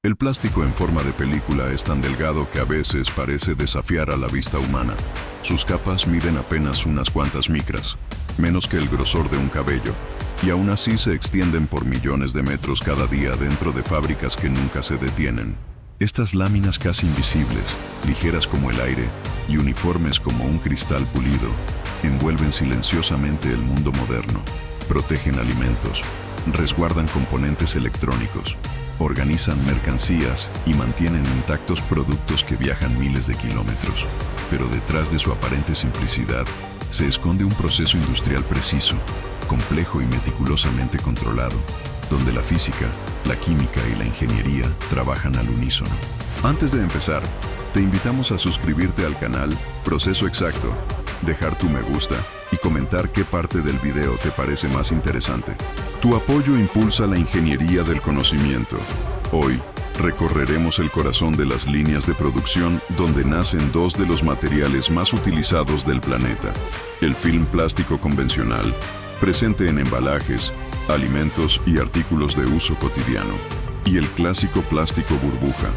El plástico en forma de película es tan delgado que a veces parece desafiar a la vista humana. Sus capas miden apenas unas cuantas micras, menos que el grosor de un cabello, y aún así se extienden por millones de metros cada día dentro de fábricas que nunca se detienen. Estas láminas casi invisibles, ligeras como el aire y uniformes como un cristal pulido, envuelven silenciosamente el mundo moderno, protegen alimentos, resguardan componentes electrónicos, organizan mercancías y mantienen intactos productos que viajan miles de kilómetros. Pero detrás de su aparente simplicidad se esconde un proceso industrial preciso, complejo y meticulosamente controlado, donde la física, la química y la ingeniería trabajan al unísono. Antes de empezar, te invitamos a suscribirte al canal Proceso Exacto, dejar tu me gusta y comentar qué parte del video te parece más interesante. Tu apoyo impulsa la ingeniería del conocimiento. Hoy, recorreremos el corazón de las líneas de producción donde nacen dos de los materiales más utilizados del planeta: el film plástico convencional, presente en embalajes, alimentos y artículos de uso cotidiano, y el clásico plástico burbuja,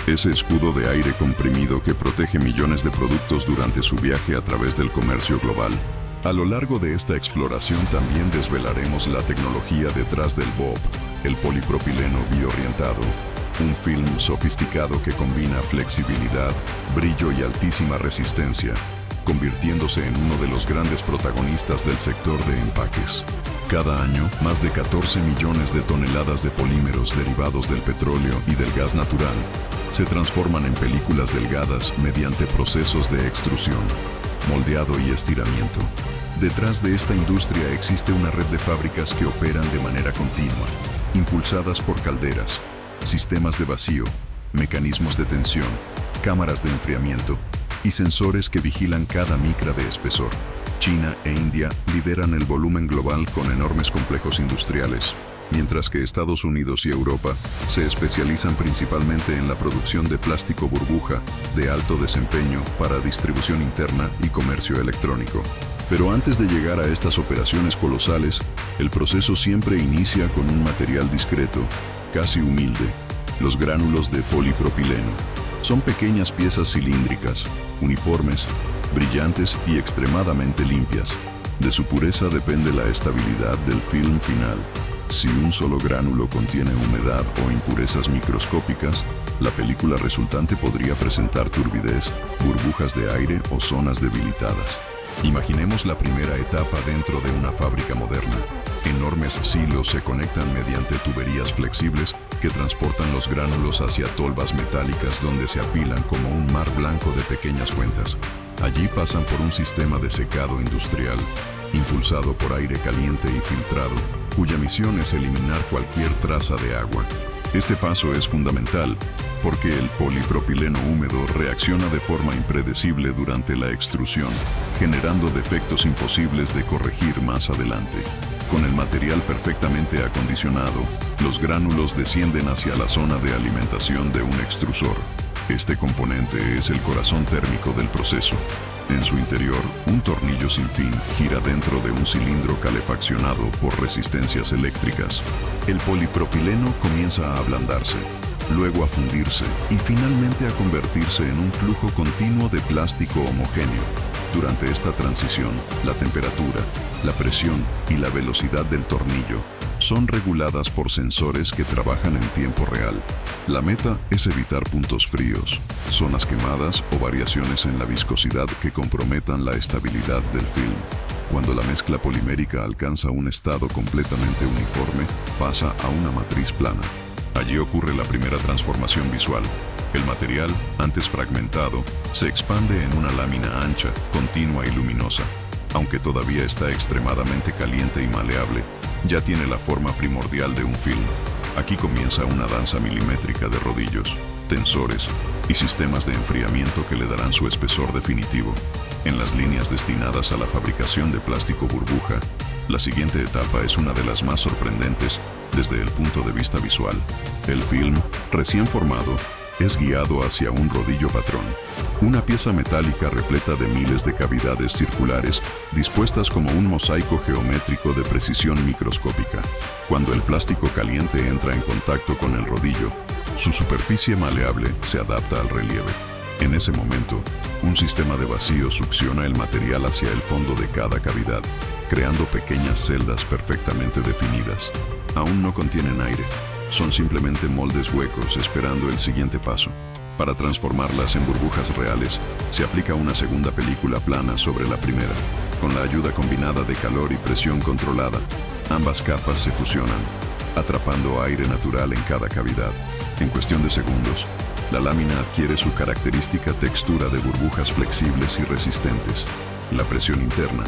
ese escudo de aire comprimido que protege millones de productos durante su viaje a través del comercio global. A lo largo de esta exploración también desvelaremos la tecnología detrás del BOP, el polipropileno biorientado, un film sofisticado que combina flexibilidad, brillo y altísima resistencia, convirtiéndose en uno de los grandes protagonistas del sector de empaques. Cada año, más de 14 millones de toneladas de polímeros derivados del petróleo y del gas natural se transforman en películas delgadas mediante procesos de extrusión, moldeado y estiramiento. Detrás de esta industria existe una red de fábricas que operan de manera continua, impulsadas por calderas, sistemas de vacío, mecanismos de tensión, cámaras de enfriamiento y sensores que vigilan cada micra de espesor. China e India lideran el volumen global con enormes complejos industriales, mientras que Estados Unidos y Europa se especializan principalmente en la producción de plástico burbuja de alto desempeño para distribución interna y comercio electrónico. Pero antes de llegar a estas operaciones colosales, el proceso siempre inicia con un material discreto, casi humilde: los gránulos de polipropileno. Son pequeñas piezas cilíndricas, uniformes, brillantes y extremadamente limpias. De su pureza depende la estabilidad del film final. Si un solo gránulo contiene humedad o impurezas microscópicas, la película resultante podría presentar turbidez, burbujas de aire o zonas debilitadas. Imaginemos la primera etapa dentro de una fábrica moderna. Enormes silos se conectan mediante tuberías flexibles que transportan los gránulos hacia tolvas metálicas donde se apilan como un mar blanco de pequeñas cuentas. Allí pasan por un sistema de secado industrial, impulsado por aire caliente y filtrado, cuya misión es eliminar cualquier traza de agua. Este paso es fundamental porque el polipropileno húmedo reacciona de forma impredecible durante la extrusión, generando defectos imposibles de corregir más adelante. Con el material perfectamente acondicionado, los gránulos descienden hacia la zona de alimentación de un extrusor. Este componente es el corazón térmico del proceso. En su interior, un tornillo sin fin gira dentro de un cilindro calefaccionado por resistencias eléctricas. El polipropileno comienza a ablandarse, luego a fundirse y finalmente a convertirse en un flujo continuo de plástico homogéneo. Durante esta transición, la temperatura, la presión y la velocidad del tornillo son reguladas por sensores que trabajan en tiempo real. La meta es evitar puntos fríos, zonas quemadas o variaciones en la viscosidad que comprometan la estabilidad del film. Cuando la mezcla polimérica alcanza un estado completamente uniforme, pasa a una matriz plana. Allí ocurre la primera transformación visual. El material, antes fragmentado, se expande en una lámina ancha, continua y luminosa. Aunque todavía está extremadamente caliente y maleable, ya tiene la forma primordial de un film. Aquí comienza una danza milimétrica de rodillos, tensores y sistemas de enfriamiento que le darán su espesor definitivo. En las líneas destinadas a la fabricación de plástico burbuja, la siguiente etapa es una de las más sorprendentes desde el punto de vista visual. El film, recién formado, es guiado hacia un rodillo patrón, una pieza metálica repleta de miles de cavidades circulares dispuestas como un mosaico geométrico de precisión microscópica. Cuando el plástico caliente entra en contacto con el rodillo, Su superficie maleable se adapta al relieve. En ese momento, un sistema de vacío succiona el material hacia el fondo de cada cavidad, creando pequeñas celdas perfectamente definidas. Aún no contienen aire, son simplemente moldes huecos esperando el siguiente paso. Para transformarlas en burbujas reales, se aplica una segunda película plana sobre la primera. Con la ayuda combinada de calor y presión controlada, ambas capas se fusionan, atrapando aire natural en cada cavidad. En cuestión de segundos, la lámina adquiere su característica textura de burbujas flexibles y resistentes. La presión interna,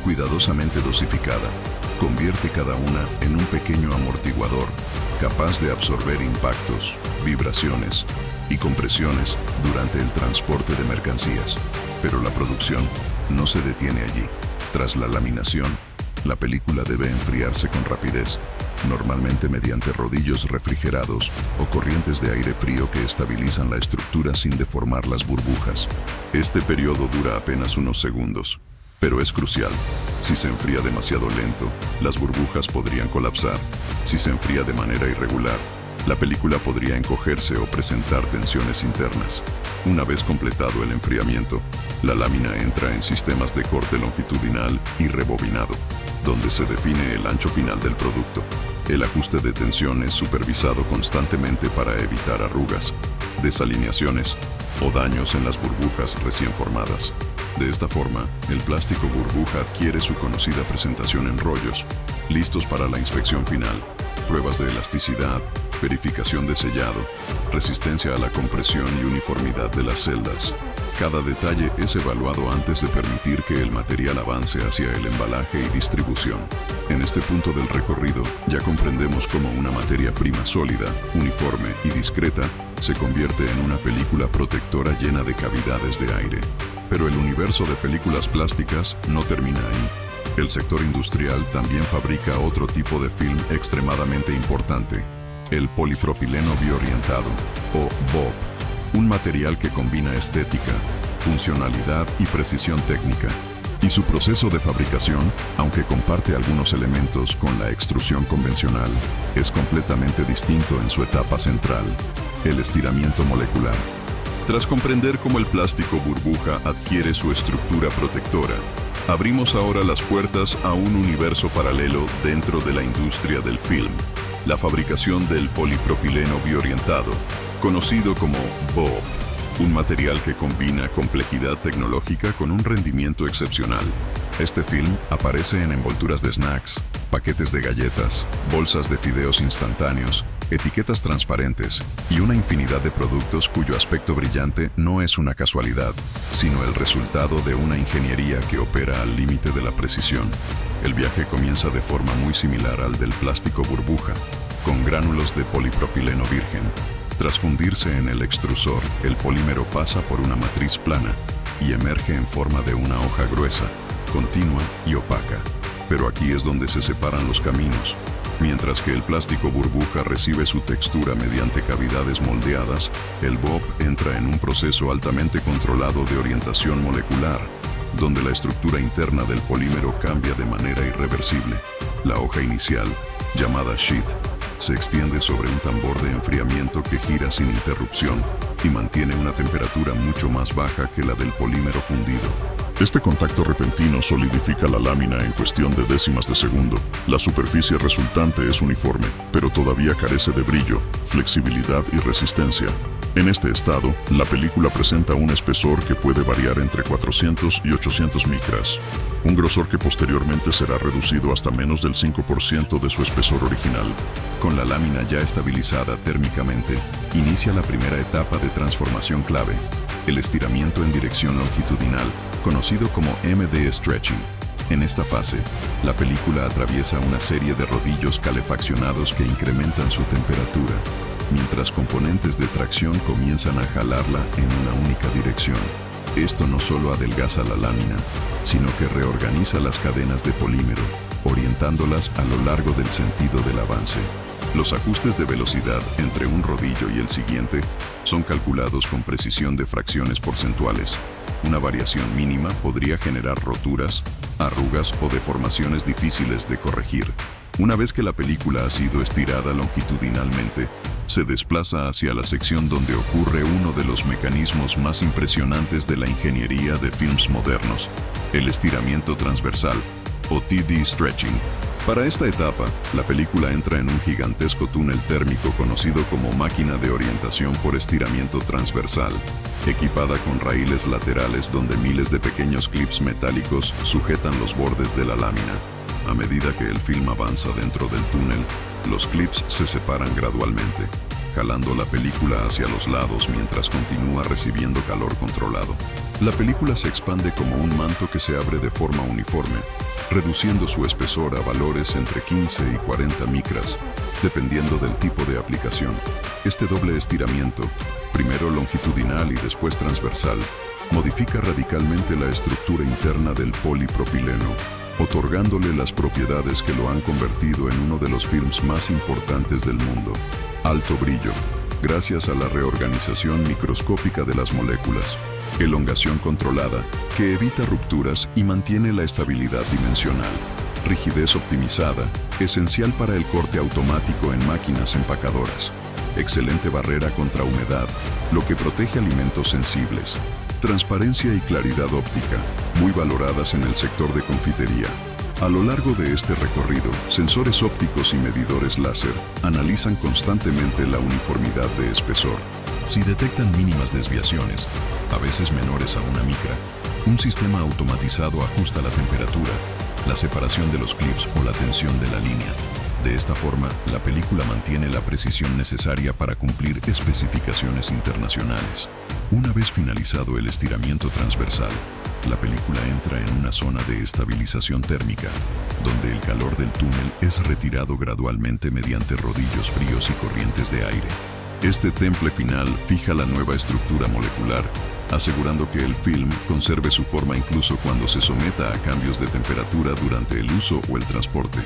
cuidadosamente dosificada, convierte cada una en un pequeño amortiguador capaz de absorber impactos, vibraciones y compresiones durante el transporte de mercancías. Pero la producción no se detiene allí. Tras la laminación, la película debe enfriarse con rapidez, normalmente mediante rodillos refrigerados o corrientes de aire frío que estabilizan la estructura sin deformar las burbujas. Este periodo dura apenas unos segundos, pero es crucial. Si se enfría demasiado lento, las burbujas podrían colapsar. Si se enfría de manera irregular, la película podría encogerse o presentar tensiones internas. Una vez completado el enfriamiento, la lámina entra en sistemas de corte longitudinal y rebobinado, donde se define el ancho final del producto. El ajuste de tensión es supervisado constantemente para evitar arrugas, desalineaciones o daños en las burbujas recién formadas. De esta forma, el plástico burbuja adquiere su conocida presentación en rollos, listos para la inspección final, pruebas de elasticidad, verificación de sellado, resistencia a la compresión y uniformidad de las celdas. Cada detalle es evaluado antes de permitir que el material avance hacia el embalaje y distribución. En este punto del recorrido, ya comprendemos cómo una materia prima sólida, uniforme y discreta se convierte en una película protectora llena de cavidades de aire. Pero el universo de películas plásticas no termina ahí. El sector industrial también fabrica otro tipo de film extremadamente importante, el polipropileno biorientado, o BOP, un material que combina estética, funcionalidad y precisión técnica. Y su proceso de fabricación, aunque comparte algunos elementos con la extrusión convencional, es completamente distinto en su etapa central, el estiramiento molecular. Tras comprender cómo el plástico burbuja adquiere su estructura protectora, abrimos ahora las puertas a un universo paralelo dentro de la industria del film, la fabricación del polipropileno biorientado, conocido como BOP, un material que combina complejidad tecnológica con un rendimiento excepcional. Este film aparece en envolturas de snacks, paquetes de galletas, bolsas de fideos instantáneos, etiquetas transparentes y una infinidad de productos cuyo aspecto brillante no es una casualidad, sino el resultado de una ingeniería que opera al límite de la precisión. El viaje comienza de forma muy similar al del plástico burbuja, con gránulos de polipropileno virgen. Tras fundirse en el extrusor, el polímero pasa por una matriz plana y emerge en forma de una hoja gruesa, continua y opaca. Pero aquí es donde se separan los caminos. Mientras que el plástico burbuja recibe su textura mediante cavidades moldeadas, el BOP entra en un proceso altamente controlado de orientación molecular, donde la estructura interna del polímero cambia de manera irreversible. La hoja inicial, llamada sheet, se extiende sobre un tambor de enfriamiento que gira sin interrupción y mantiene una temperatura mucho más baja que la del polímero fundido. Este contacto repentino solidifica la lámina en cuestión de décimas de segundo. La superficie resultante es uniforme, pero todavía carece de brillo, flexibilidad y resistencia. En este estado, la película presenta un espesor que puede variar entre 400 y 800 micras, un grosor que posteriormente será reducido hasta menos del 5% de su espesor original. Con la lámina ya estabilizada térmicamente, inicia la primera etapa de transformación clave, el estiramiento en dirección longitudinal, conocido como MD Stretching. En esta fase, la película atraviesa una serie de rodillos calefaccionados que incrementan su temperatura, mientras componentes de tracción comienzan a jalarla en una única dirección. Esto no solo adelgaza la lámina, sino que reorganiza las cadenas de polímero, orientándolas a lo largo del sentido del avance. Los ajustes de velocidad entre un rodillo y el siguiente son calculados con precisión de fracciones porcentuales. Una variación mínima podría generar roturas, arrugas o deformaciones difíciles de corregir. Una vez que la película ha sido estirada longitudinalmente, se desplaza hacia la sección donde ocurre uno de los mecanismos más impresionantes de la ingeniería de films modernos, el estiramiento transversal, o TD stretching. Para esta etapa, la película entra en un gigantesco túnel térmico conocido como máquina de orientación por estiramiento transversal, equipada con raíles laterales donde miles de pequeños clips metálicos sujetan los bordes de la lámina. A medida que el film avanza dentro del túnel, los clips se separan gradualmente, jalando la película hacia los lados mientras continúa recibiendo calor controlado. La película se expande como un manto que se abre de forma uniforme, reduciendo su espesor a valores entre 15 y 40 micras, dependiendo del tipo de aplicación. Este doble estiramiento, primero longitudinal y después transversal, modifica radicalmente la estructura interna del polipropileno, otorgándole las propiedades que lo han convertido en uno de los films más importantes del mundo. Alto brillo, gracias a la reorganización microscópica de las moléculas. Elongación controlada, que evita rupturas y mantiene la estabilidad dimensional. Rigidez optimizada, esencial para el corte automático en máquinas empacadoras. Excelente barrera contra humedad, lo que protege alimentos sensibles. Transparencia y claridad óptica, muy valoradas en el sector de confitería. A lo largo de este recorrido, sensores ópticos y medidores láser analizan constantemente la uniformidad de espesor. Si detectan mínimas desviaciones, a veces menores a una micra, un sistema automatizado ajusta la temperatura, la separación de los clips o la tensión de la línea. De esta forma, la película mantiene la precisión necesaria para cumplir especificaciones internacionales. Una vez finalizado el estiramiento transversal, la película entra en una zona de estabilización térmica, donde el calor del túnel es retirado gradualmente mediante rodillos fríos y corrientes de aire. Este temple final fija la nueva estructura molecular, asegurando que el film conserve su forma incluso cuando se someta a cambios de temperatura durante el uso o el transporte.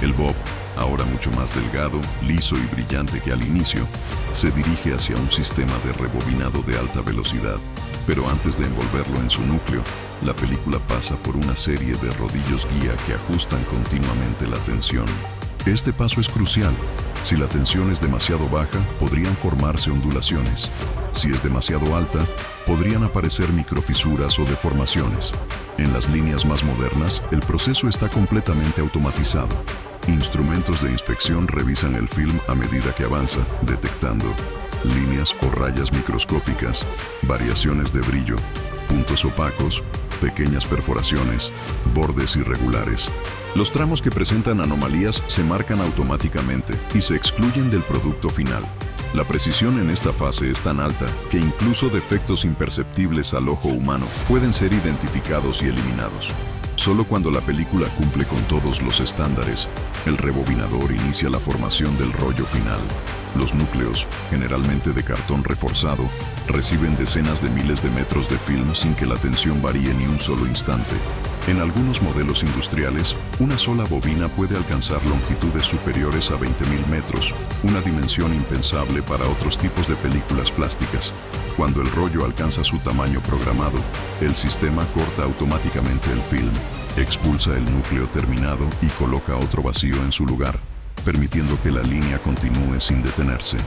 El bob, ahora mucho más delgado, liso y brillante que al inicio, se dirige hacia un sistema de rebobinado de alta velocidad, pero antes de envolverlo en su núcleo, la película pasa por una serie de rodillos guía que ajustan continuamente la tensión. Este paso es crucial. Si la tensión es demasiado baja, podrían formarse ondulaciones. Si es demasiado alta, podrían aparecer microfisuras o deformaciones. En las líneas más modernas, el proceso está completamente automatizado. Instrumentos de inspección revisan el film a medida que avanza, detectando líneas o rayas microscópicas, variaciones de brillo, puntos opacos, pequeñas perforaciones, bordes irregulares. Los tramos que presentan anomalías se marcan automáticamente y se excluyen del producto final. La precisión en esta fase es tan alta que incluso defectos imperceptibles al ojo humano pueden ser identificados y eliminados. Solo cuando la película cumple con todos los estándares, el rebobinador inicia la formación del rollo final. Los núcleos, generalmente de cartón reforzado, reciben decenas de miles de metros de film sin que la tensión varíe ni un solo instante. En algunos modelos industriales, una sola bobina puede alcanzar longitudes superiores a 20.000 metros, una dimensión impensable para otros tipos de películas plásticas. Cuando el rollo alcanza su tamaño programado, el sistema corta automáticamente el film, expulsa el núcleo terminado y coloca otro vacío en su lugar, permitiendo que la línea continúe sin detenerse.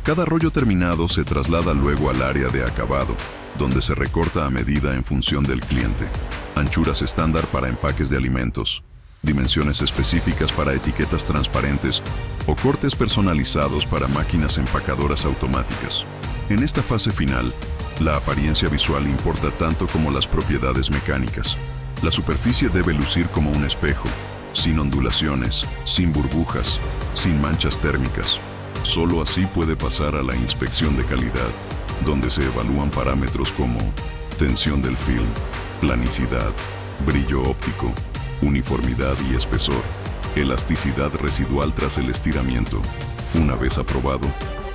Cada rollo terminado se traslada luego al área de acabado, donde se recorta a medida en función del cliente. Anchuras estándar para empaques de alimentos, dimensiones específicas para etiquetas transparentes o cortes personalizados para máquinas empacadoras automáticas. En esta fase final, la apariencia visual importa tanto como las propiedades mecánicas. La superficie debe lucir como un espejo, sin ondulaciones, sin burbujas, sin manchas térmicas. Solo así puede pasar a la inspección de calidad, donde se evalúan parámetros como tensión del film, planicidad, brillo óptico, uniformidad y espesor, elasticidad residual tras el estiramiento. Una vez aprobado,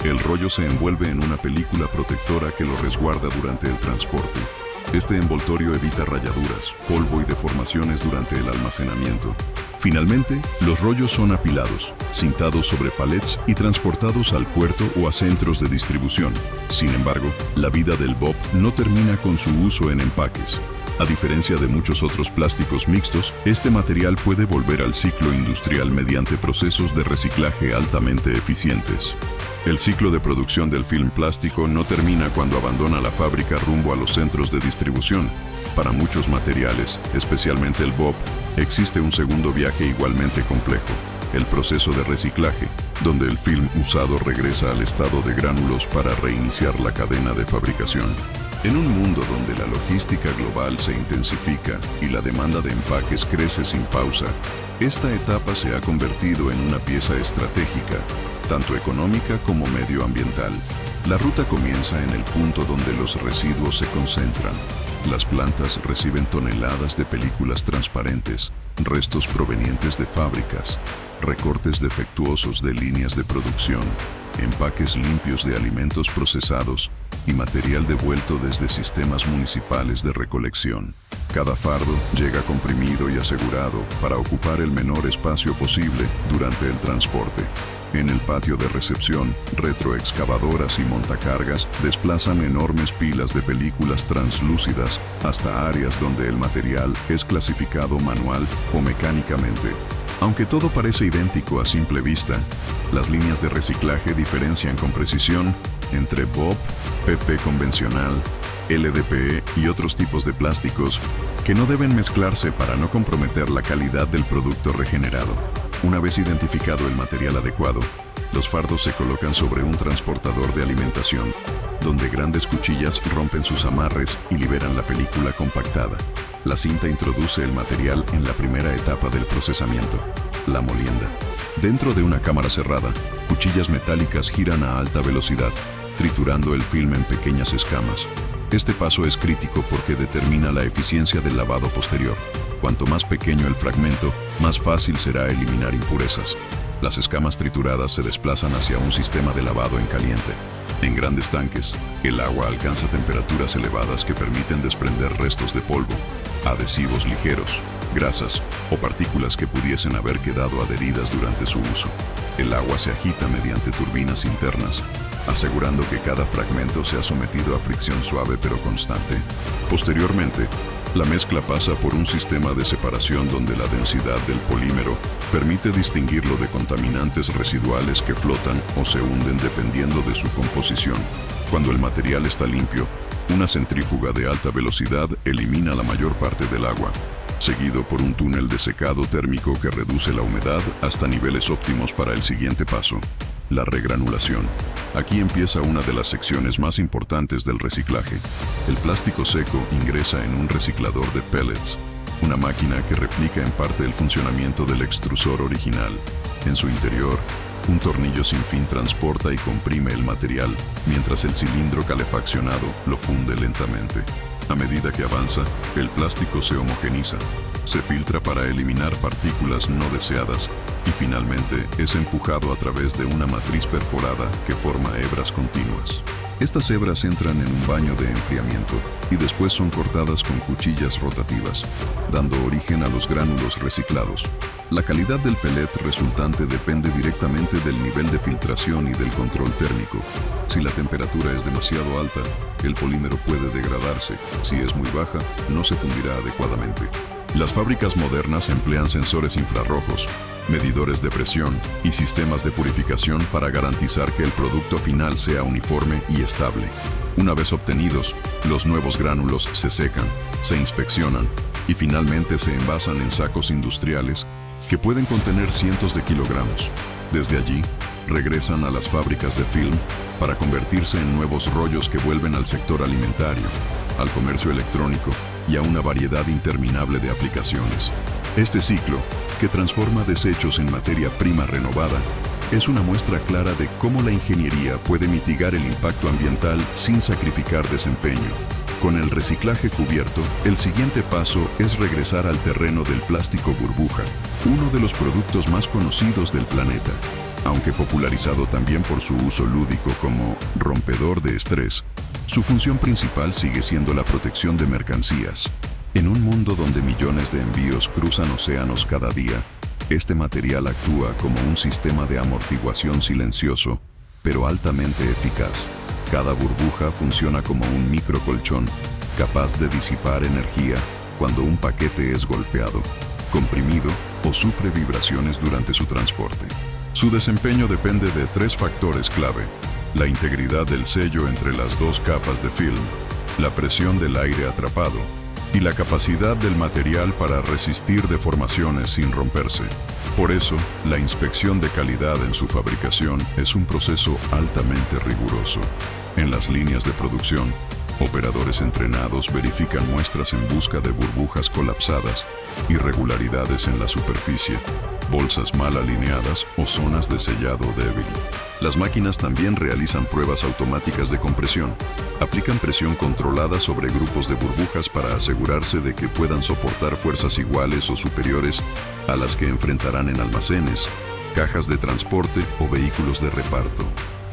el rollo se envuelve en una película protectora que lo resguarda durante el transporte. Este envoltorio evita rayaduras, polvo y deformaciones durante el almacenamiento. Finalmente, los rollos son apilados, cintados sobre palets y transportados al puerto o a centros de distribución. Sin embargo, la vida del bob no termina con su uso en empaques. A diferencia de muchos otros plásticos mixtos, este material puede volver al ciclo industrial mediante procesos de reciclaje altamente eficientes. El ciclo de producción del film plástico no termina cuando abandona la fábrica rumbo a los centros de distribución. Para muchos materiales, especialmente el BOP, existe un segundo viaje igualmente complejo, el proceso de reciclaje, donde el film usado regresa al estado de gránulos para reiniciar la cadena de fabricación. En un mundo donde la logística global se intensifica y la demanda de empaques crece sin pausa, esta etapa se ha convertido en una pieza estratégica, tanto económica como medioambiental. La ruta comienza en el punto donde los residuos se concentran. Las plantas reciben toneladas de películas transparentes, restos provenientes de fábricas, recortes defectuosos de líneas de producción, empaques limpios de alimentos procesados y material devuelto desde sistemas municipales de recolección. Cada fardo llega comprimido y asegurado para ocupar el menor espacio posible durante el transporte. En el patio de recepción, retroexcavadoras y montacargas desplazan enormes pilas de películas translúcidas hasta áreas donde el material es clasificado manual o mecánicamente. Aunque todo parece idéntico a simple vista, las líneas de reciclaje diferencian con precisión entre BOP, PP convencional, LDPE y otros tipos de plásticos que no deben mezclarse para no comprometer la calidad del producto regenerado. Una vez identificado el material adecuado, los fardos se colocan sobre un transportador de alimentación, donde grandes cuchillas rompen sus amarres y liberan la película compactada. La cinta introduce el material en la primera etapa del procesamiento, la molienda. Dentro de una cámara cerrada, cuchillas metálicas giran a alta velocidad, triturando el film en pequeñas escamas. Este paso es crítico porque determina la eficiencia del lavado posterior. Cuanto más pequeño el fragmento, más fácil será eliminar impurezas. Las escamas trituradas se desplazan hacia un sistema de lavado en caliente. En grandes tanques, el agua alcanza temperaturas elevadas que permiten desprender restos de polvo, adhesivos ligeros, grasas o partículas que pudiesen haber quedado adheridas durante su uso. El agua se agita mediante turbinas internas, asegurando que cada fragmento sea sometido a fricción suave pero constante. Posteriormente, la mezcla pasa por un sistema de separación donde la densidad del polímero permite distinguirlo de contaminantes residuales que flotan o se hunden dependiendo de su composición. Cuando el material está limpio, una centrífuga de alta velocidad elimina la mayor parte del agua, seguido por un túnel de secado térmico que reduce la humedad hasta niveles óptimos para el siguiente paso, la regranulación. Aquí empieza una de las secciones más importantes del reciclaje. El plástico seco ingresa en un reciclador de pellets, una máquina que replica en parte el funcionamiento del extrusor original. En su interior, un tornillo sin fin transporta y comprime el material, mientras el cilindro calefaccionado lo funde lentamente. A medida que avanza, el plástico se homogeniza, se filtra para eliminar partículas no deseadas y finalmente es empujado a través de una matriz perforada que forma hebras continuas. Estas hebras entran en un baño de enfriamiento y después son cortadas con cuchillas rotativas, dando origen a los gránulos reciclados. La calidad del pellet resultante depende directamente del nivel de filtración y del control térmico. Si la temperatura es demasiado alta, el polímero puede degradarse. Si es muy baja, no se fundirá adecuadamente. Las fábricas modernas emplean sensores infrarrojos, medidores de presión y sistemas de purificación para garantizar que el producto final sea uniforme y estable. Una vez obtenidos, los nuevos gránulos se secan, se inspeccionan y finalmente se envasan en sacos industriales que pueden contener cientos de kilogramos. Desde allí, regresan a las fábricas de film para convertirse en nuevos rollos que vuelven al sector alimentario, al comercio electrónico y a una variedad interminable de aplicaciones. Este ciclo, que transforma desechos en materia prima renovada, es una muestra clara de cómo la ingeniería puede mitigar el impacto ambiental sin sacrificar desempeño. Con el reciclaje cubierto, el siguiente paso es regresar al terreno del plástico burbuja, uno de los productos más conocidos del planeta. Aunque popularizado también por su uso lúdico como rompedor de estrés, su función principal sigue siendo la protección de mercancías. En un mundo donde millones de envíos cruzan océanos cada día, este material actúa como un sistema de amortiguación silencioso, pero altamente eficaz. Cada burbuja funciona como un microcolchón, capaz de disipar energía cuando un paquete es golpeado, comprimido o sufre vibraciones durante su transporte. Su desempeño depende de tres factores clave: la integridad del sello entre las dos capas de film, la presión del aire atrapado y la capacidad del material para resistir deformaciones sin romperse. Por eso, la inspección de calidad en su fabricación es un proceso altamente riguroso. En las líneas de producción, operadores entrenados verifican muestras en busca de burbujas colapsadas, irregularidades en la superficie, bolsas mal alineadas o zonas de sellado débil. Las máquinas también realizan pruebas automáticas de compresión. Aplican presión controlada sobre grupos de burbujas para asegurarse de que puedan soportar fuerzas iguales o superiores a las que enfrentarán en almacenes, cajas de transporte o vehículos de reparto.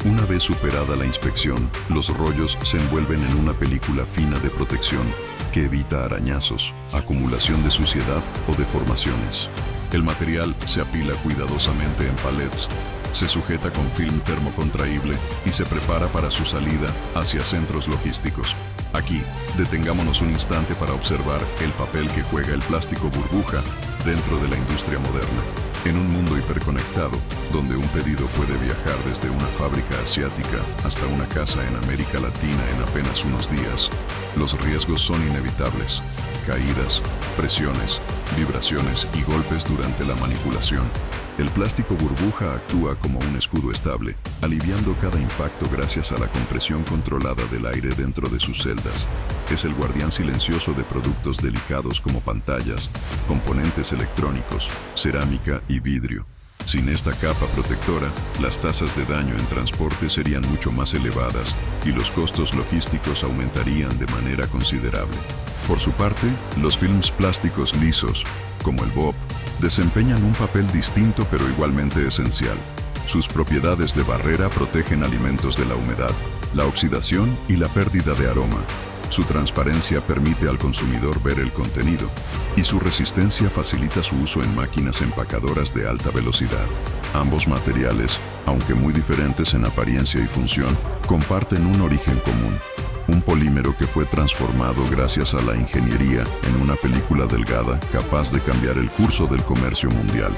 Una vez superada la inspección, los rollos se envuelven en una película fina de protección que evita arañazos, acumulación de suciedad o deformaciones. El material se apila cuidadosamente en palets, se sujeta con film termocontraíble y se prepara para su salida hacia centros logísticos. Aquí, detengámonos un instante para observar el papel que juega el plástico burbuja dentro de la industria moderna. En un mundo hiperconectado, donde un pedido puede viajar desde una fábrica asiática hasta una casa en América Latina en apenas unos días, los riesgos son inevitables: caídas, presiones, vibraciones y golpes durante la manipulación. El plástico burbuja actúa como un escudo estable, aliviando cada impacto gracias a la compresión controlada del aire dentro de sus celdas. Es el guardián silencioso de productos delicados como pantallas, componentes electrónicos, cerámica y vidrio. Sin esta capa protectora, las tasas de daño en transporte serían mucho más elevadas y los costos logísticos aumentarían de manera considerable. Por su parte, los films plásticos lisos, como el BOP, desempeñan un papel distinto pero igualmente esencial. Sus propiedades de barrera protegen alimentos de la humedad, la oxidación y la pérdida de aroma. Su transparencia permite al consumidor ver el contenido, y su resistencia facilita su uso en máquinas empacadoras de alta velocidad. Ambos materiales, aunque muy diferentes en apariencia y función, comparten un origen común: un polímero que fue transformado gracias a la ingeniería en una película delgada capaz de cambiar el curso del comercio mundial.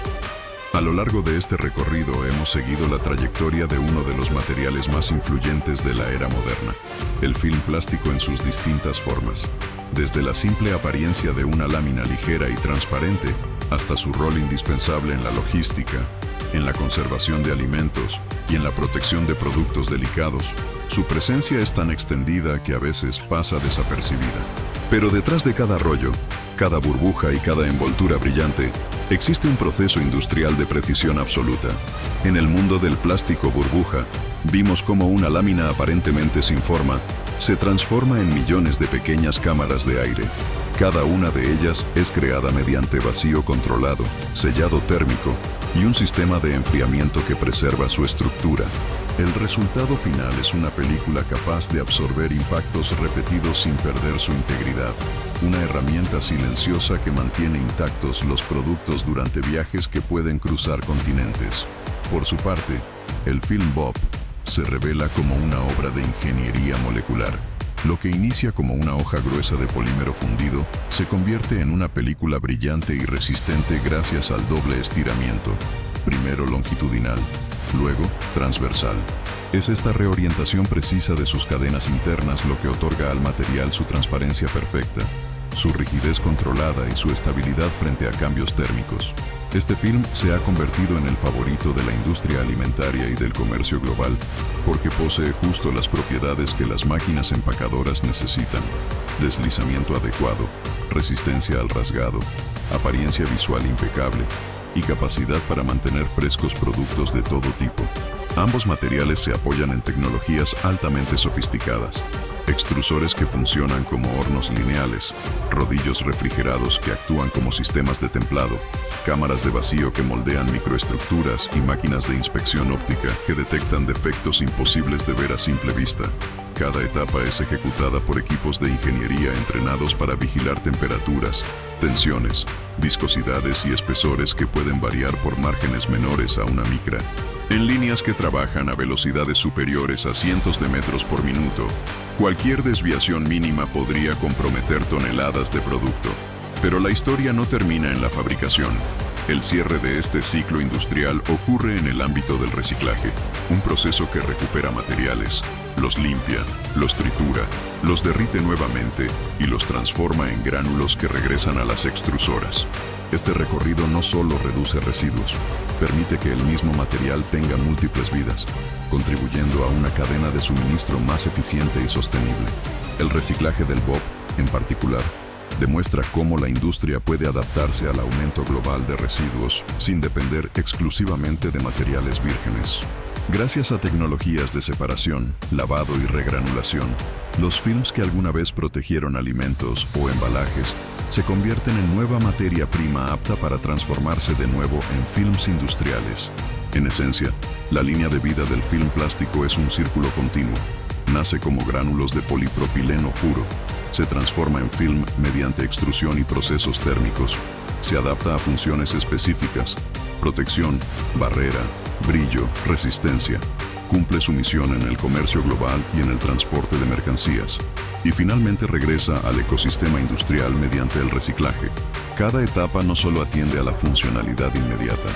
A lo largo de este recorrido hemos seguido la trayectoria de uno de los materiales más influyentes de la era moderna, el film plástico en sus distintas formas. Desde la simple apariencia de una lámina ligera y transparente, hasta su rol indispensable en la logística, en la conservación de alimentos y en la protección de productos delicados, su presencia es tan extendida que a veces pasa desapercibida. Pero detrás de cada rollo, cada burbuja y cada envoltura brillante, existe un proceso industrial de precisión absoluta. En el mundo del plástico burbuja, vimos cómo una lámina aparentemente sin forma se transforma en millones de pequeñas cámaras de aire. Cada una de ellas es creada mediante vacío controlado, sellado térmico y un sistema de enfriamiento que preserva su estructura. El resultado final es una película capaz de absorber impactos repetidos sin perder su integridad. Una herramienta silenciosa que mantiene intactos los productos durante viajes que pueden cruzar continentes. Por su parte, el film BOP se revela como una obra de ingeniería molecular. Lo que inicia como una hoja gruesa de polímero fundido se convierte en una película brillante y resistente gracias al doble estiramiento, primero longitudinal, luego transversal. Es esta reorientación precisa de sus cadenas internas lo que otorga al material su transparencia perfecta, su rigidez controlada y su estabilidad frente a cambios térmicos. Este film se ha convertido en el favorito de la industria alimentaria y del comercio global porque posee justo las propiedades que las máquinas empacadoras necesitan: deslizamiento adecuado, resistencia al rasgado, apariencia visual impecable y capacidad para mantener frescos productos de todo tipo. Ambos materiales se apoyan en tecnologías altamente sofisticadas: extrusores que funcionan como hornos lineales, rodillos refrigerados que actúan como sistemas de templado, cámaras de vacío que moldean microestructuras y máquinas de inspección óptica que detectan defectos imposibles de ver a simple vista. Cada etapa es ejecutada por equipos de ingeniería entrenados para vigilar temperaturas, tensiones, viscosidades y espesores que pueden variar por márgenes menores a una micra. En líneas que trabajan a velocidades superiores a cientos de metros por minuto, cualquier desviación mínima podría comprometer toneladas de producto. Pero la historia no termina en la fabricación. El cierre de este ciclo industrial ocurre en el ámbito del reciclaje, un proceso que recupera materiales, los limpia, los tritura, los derrite nuevamente y los transforma en gránulos que regresan a las extrusoras. Este recorrido no solo reduce residuos, permite que el mismo material tenga múltiples vidas, contribuyendo a una cadena de suministro más eficiente y sostenible. El reciclaje del BOP, en particular, demuestra cómo la industria puede adaptarse al aumento global de residuos sin depender exclusivamente de materiales vírgenes. Gracias a tecnologías de separación, lavado y regranulación, los films que alguna vez protegieron alimentos o embalajes se convierten en nueva materia prima apta para transformarse de nuevo en films industriales. En esencia, la línea de vida del film plástico es un círculo continuo. Nace como gránulos de polipropileno puro, se transforma en film mediante extrusión y procesos térmicos, se adapta a funciones específicas, protección, barrera, brillo, resistencia, cumple su misión en el comercio global y en el transporte de mercancías, y finalmente regresa al ecosistema industrial mediante el reciclaje. Cada etapa no solo atiende a la funcionalidad inmediata,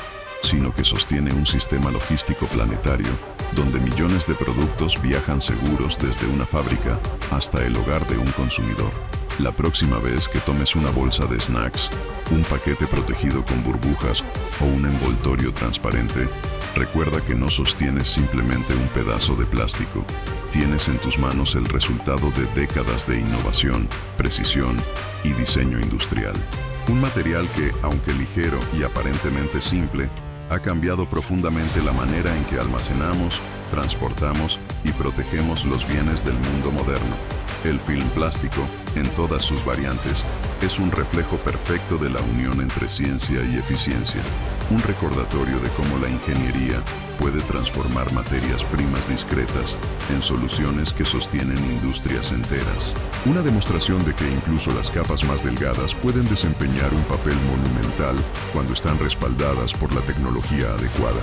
sino que sostiene un sistema logístico planetario donde millones de productos viajan seguros desde una fábrica hasta el hogar de un consumidor. La próxima vez que tomes una bolsa de snacks, un paquete protegido con burbujas o un envoltorio transparente, recuerda que no sostienes simplemente un pedazo de plástico. Tienes en tus manos el resultado de décadas de innovación, precisión y diseño industrial. Un material que, aunque ligero y aparentemente simple, ha cambiado profundamente la manera en que almacenamos, transportamos y protegemos los bienes del mundo moderno. El film plástico, en todas sus variantes, es un reflejo perfecto de la unión entre ciencia y eficiencia, un recordatorio de cómo la ingeniería puede transformar materias primas discretas en soluciones que sostienen industrias enteras. Una demostración de que incluso las capas más delgadas pueden desempeñar un papel monumental cuando están respaldadas por la tecnología adecuada.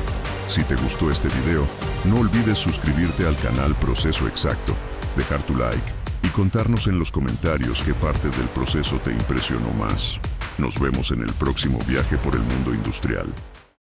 Si te gustó este video, no olvides suscribirte al canal Proceso Exacto, dejar tu like y contarnos en los comentarios qué parte del proceso te impresionó más. Nos vemos en el próximo viaje por el mundo industrial.